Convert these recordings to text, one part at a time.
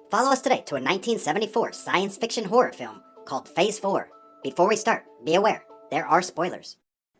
Follow us today to a 1974 science fiction horror film called Phase 4. Before we start, be aware, there are spoilers.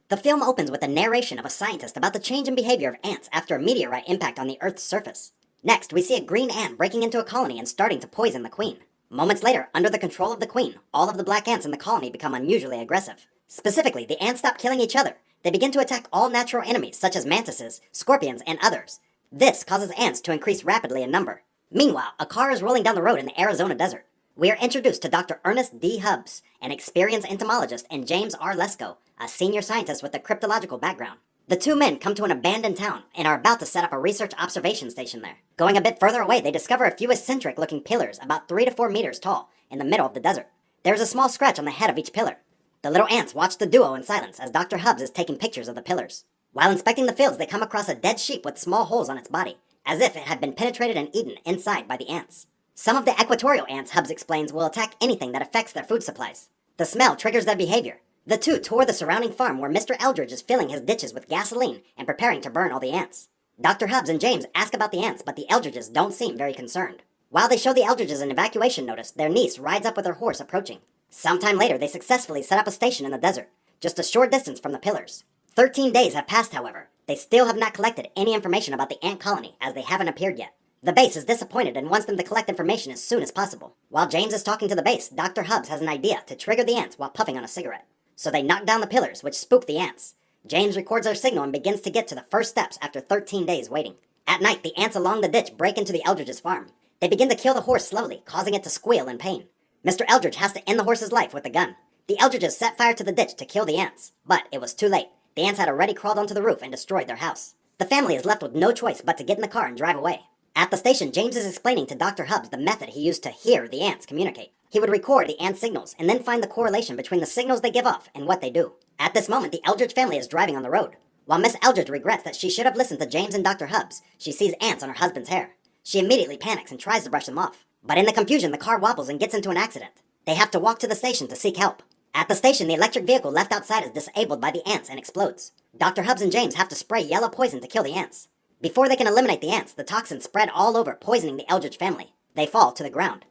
The film opens with a narration of a scientist about the change in behavior of ants after a meteorite impact on the Earth's surface. Next, we see a green ant breaking into a colony and starting to poison the queen. Moments later, under the control of the queen, all of the black ants in the colony become unusually aggressive. Specifically, the ants stop killing each other. They begin to attack all natural enemies such as mantises, scorpions, and others. This causes ants to increase rapidly in number. Meanwhile, a car is rolling down the road in the Arizona desert. We are introduced to Dr. Ernest D. Hubbs, an experienced entomologist, and James R. Lesko, a senior scientist with a cryptological background. The two men come to an abandoned town and are about to set up a research observation station there. Going a bit further away, they discover a few eccentric-looking pillars about 3 to 4 meters tall in the middle of the desert. There is a small scratch on the head of each pillar. The little ants watch the duo in silence as Dr. Hubbs is taking pictures of the pillars. While inspecting the fields, they come across a dead sheep with small holes on its body, as if it had been penetrated and eaten inside by the ants. Some of the equatorial ants, Hubbs explains, will attack anything that affects their food supplies. The smell triggers their behavior. The two tour the surrounding farm where Mr. Eldridge is filling his ditches with gasoline and preparing to burn all the ants. Dr. Hubbs and James ask about the ants, but the Eldridges don't seem very concerned. While they show the Eldridges an evacuation notice, their niece rides up with her horse approaching. Sometime later, they successfully set up a station in the desert, just a short distance from the pillars. 13 days have passed, however. They still have not collected any information about the ant colony, as they haven't appeared yet. The base is disappointed and wants them to collect information as soon as possible. While James is talking to the base, Dr. Hubbs has an idea to trigger the ants while puffing on a cigarette. So they knock down the pillars, which spook the ants. James records their signal and begins to get to the first steps after 13 days waiting. At night, the ants along the ditch break into the Eldridge's farm. They begin to kill the horse slowly, causing it to squeal in pain. Mr. Eldridge has to end the horse's life with a gun. The Eldridges set fire to the ditch to kill the ants, but it was too late. The ants had already crawled onto the roof and destroyed their house. The family is left with no choice but to get in the car and drive away. At the station, James is explaining to Dr. Hubbs the method he used to hear the ants communicate. He would record the ant signals and then find the correlation between the signals they give off and what they do. At this moment, the Eldridge family is driving on the road. While Miss Eldridge regrets that she should have listened to James and Dr. Hubbs, she sees ants on her husband's hair. She immediately panics and tries to brush them off. But in the confusion, the car wobbles and gets into an accident. They have to walk to the station to seek help. At the station, the electric vehicle left outside is disabled by the ants and explodes. Dr. Hubbs and James have to spray yellow poison to kill the ants. Before they can eliminate the ants, the toxins spread all over, poisoning the Eldridge family. They fall to the ground.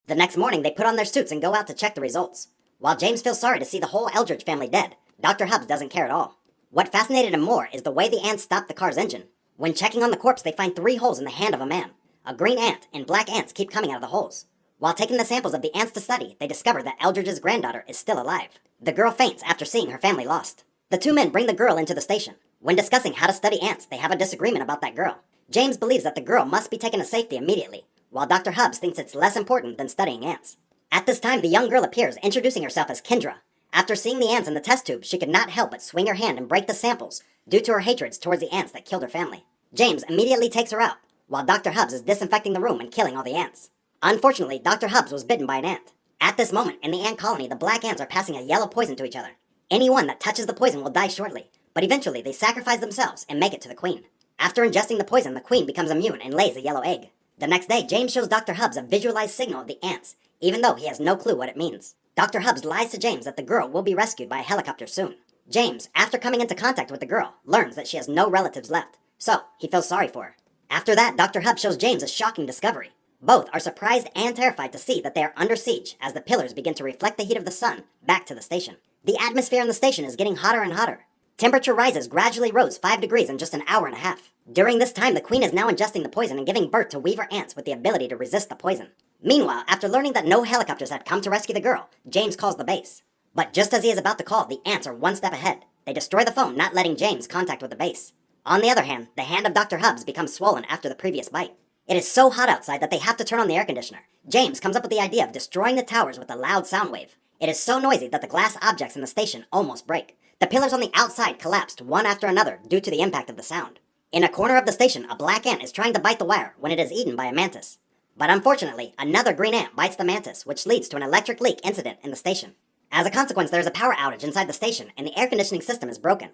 The next morning, they put on their suits and go out to check the results. While James feels sorry to see the whole Eldridge family dead, Dr. Hubbs doesn't care at all. What fascinated him more is the way the ants stopped the car's engine. When checking on the corpse, they find 3 holes in the hand of a man. A green ant and black ants keep coming out of the holes. While taking the samples of the ants to study, they discover that Eldridge's granddaughter is still alive. The girl faints after seeing her family lost. The two men bring the girl into the station. When discussing how to study ants, they have a disagreement about that girl. James believes that the girl must be taken to safety immediately, while Dr. Hubbs thinks it's less important than studying ants. At this time, the young girl appears, introducing herself as Kendra. After seeing the ants in the test tube, she could not help but swing her hand and break the samples, due to her hatreds towards the ants that killed her family. James immediately takes her out, while Dr. Hubbs is disinfecting the room and killing all the ants. Unfortunately, Dr. Hubbs was bitten by an ant. At this moment, in the ant colony, the black ants are passing a yellow poison to each other. Anyone that touches the poison will die shortly, but eventually they sacrifice themselves and make it to the queen. After ingesting the poison, the queen becomes immune and lays a yellow egg. The next day, James shows Dr. Hubbs a visualized signal of the ants, even though he has no clue what it means. Dr. Hubbs lies to James that the girl will be rescued by a helicopter soon. James, after coming into contact with the girl, learns that she has no relatives left, so he feels sorry for her. After that, Dr. Hubbs shows James a shocking discovery. Both are surprised and terrified to see that they are under siege as the pillars begin to reflect the heat of the sun back to the station. The atmosphere in the station is getting hotter and hotter. Temperature rises gradually rose 5 degrees in just an hour and a half. During this time, the queen is now ingesting the poison and giving birth to weaver ants with the ability to resist the poison. Meanwhile, after learning that no helicopters had come to rescue the girl, James calls the base. But just as he is about to call, the ants are one step ahead. They destroy the phone, not letting James contact with the base. On the other hand, the hand of Dr. Hubbs becomes swollen after the previous bite. It is so hot outside that they have to turn on the air conditioner. James comes up with the idea of destroying the towers with a loud sound wave. It is so noisy that the glass objects in the station almost break. The pillars on the outside collapsed one after another due to the impact of the sound. In a corner of the station, a black ant is trying to bite the wire when it is eaten by a mantis. But unfortunately, another green ant bites the mantis, which leads to an electric leak incident in the station. As a consequence, there is a power outage inside the station, and the air conditioning system is broken.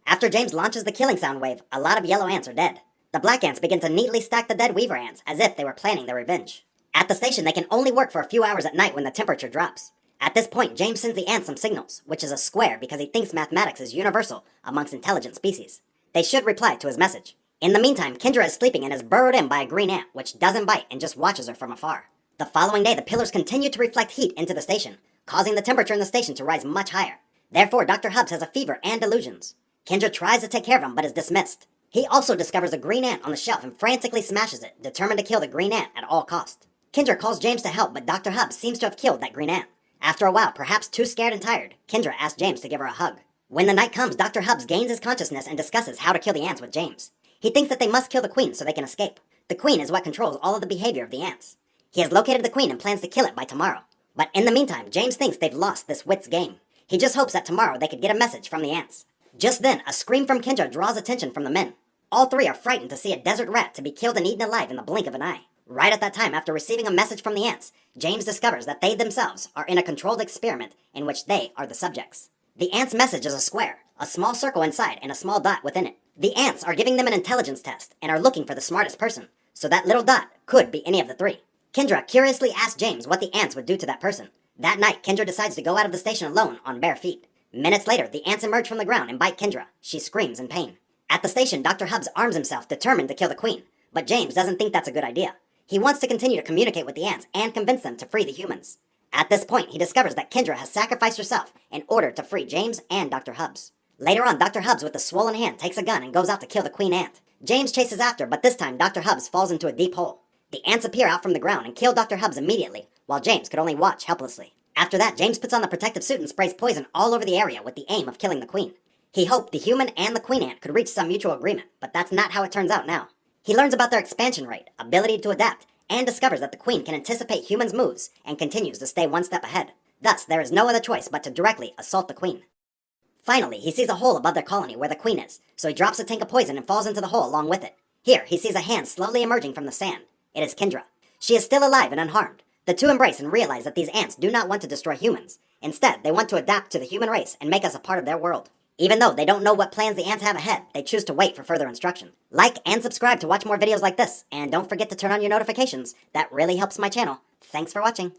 After James launches the killing sound wave, a lot of yellow ants are dead. The black ants begin to neatly stack the dead weaver ants as if they were planning their revenge. At the station, they can only work for a few hours at night when the temperature drops. At this point, James sends the ants some signals, which is a square because he thinks mathematics is universal amongst intelligent species. They should reply to his message. In the meantime, Kendra is sleeping and is burrowed in by a green ant, which doesn't bite and just watches her from afar. The following day, the pillars continue to reflect heat into the station, causing the temperature in the station to rise much higher. Therefore, Dr. Hubs has a fever and delusions. Kendra tries to take care of him, but is dismissed. He also discovers a green ant on the shelf and frantically smashes it, determined to kill the green ant at all costs. Kendra calls James to help, but Dr. Hubs seems to have killed that green ant. After a while, perhaps too scared and tired, Kendra asks James to give her a hug. When the night comes, Dr. Hubs gains his consciousness and discusses how to kill the ants with James. He thinks that they must kill the queen so they can escape. The queen is what controls all of the behavior of the ants. He has located the queen and plans to kill it by tomorrow. But in the meantime, James thinks they've lost this wit's game. He just hopes that tomorrow they could get a message from the ants. Just then, a scream from Kendra draws attention from the men. All three are frightened to see a desert rat to be killed and eaten alive in the blink of an eye. Right at that time, after receiving a message from the ants, James discovers that they themselves are in a controlled experiment in which they are the subjects. The ants' message is a square, a small circle inside, and a small dot within it. The ants are giving them an intelligence test and are looking for the smartest person, so that little dot could be any of the three. Kendra curiously asks James what the ants would do to that person. That night, Kendra decides to go out of the station alone on bare feet. Minutes later, the ants emerge from the ground and bite Kendra. She screams in pain. At the station, Dr. Hubs arms himself, determined to kill the queen, but James doesn't think that's a good idea. He wants to continue to communicate with the ants and convince them to free the humans. At this point, he discovers that Kendra has sacrificed herself in order to free James and Dr. Hubs. Later on, Dr. Hubs with a swollen hand takes a gun and goes out to kill the queen ant. James chases after, but this time Dr. Hubs falls into a deep hole. The ants appear out from the ground and kill Dr. Hubs immediately, while James could only watch helplessly. After that, James puts on the protective suit and sprays poison all over the area with the aim of killing the queen. He hoped the human and the queen ant could reach some mutual agreement, but that's not how it turns out now. He learns about their expansion rate, ability to adapt, and discovers that the queen can anticipate humans' moves and continues to stay one step ahead. Thus, there is no other choice but to directly assault the queen. Finally, he sees a hole above their colony where the queen is, so he drops a tank of poison and falls into the hole along with it. Here, he sees a hand slowly emerging from the sand. It is Kendra. She is still alive and unharmed. The two embrace and realize that these ants do not want to destroy humans. Instead, they want to adapt to the human race and make us a part of their world. Even though they don't know what plans the ants have ahead, they choose to wait for further instruction. Like and subscribe to watch more videos like this, and don't forget to turn on your notifications. That really helps my channel. Thanks for watching.